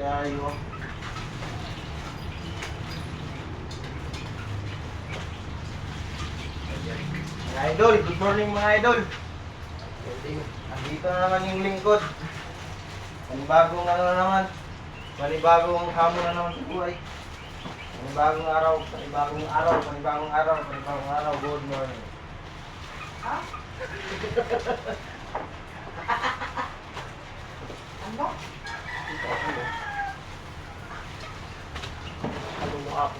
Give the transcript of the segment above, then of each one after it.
kayo. Mga idol, good morning mga idol. Andito na naman yung lingkod. Panibagong ano na naman. Panibagong hamon na naman sa buhay. Panibagong araw, panibagong araw, panibagong araw, panibagong araw. Good morning. Ha? Ano? Ano mo ako?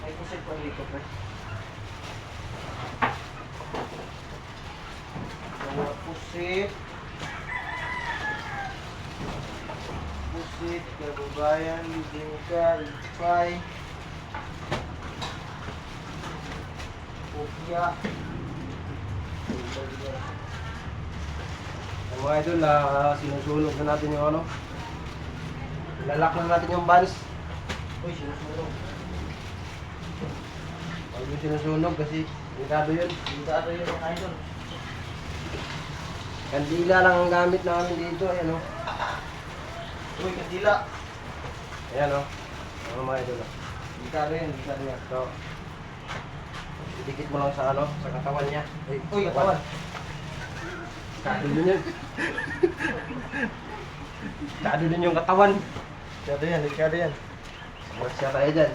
May pusit pa dito, pre. Mga pusit. Pusit, kababayan, bingka, lipay. Kopya. Mga idol, sinusunog na natin yung ano. Lalak na natin yung buns. Uy, sinusunog. Huwag yung sinusunog kasi delikado yun. Delikado yun mga idol. Kandila lang ang gamit namin dito. Ayan o. Uy, kandila. Ayan o. Ano mga idol o. Delikado yun, delikado yan. So, idikit mo lang sa ano, sa katawan niya. Uy, katawan. Delikado din yun. Delikado din yung katawan. Delikado yan, delikado yan. Masya tayo dyan.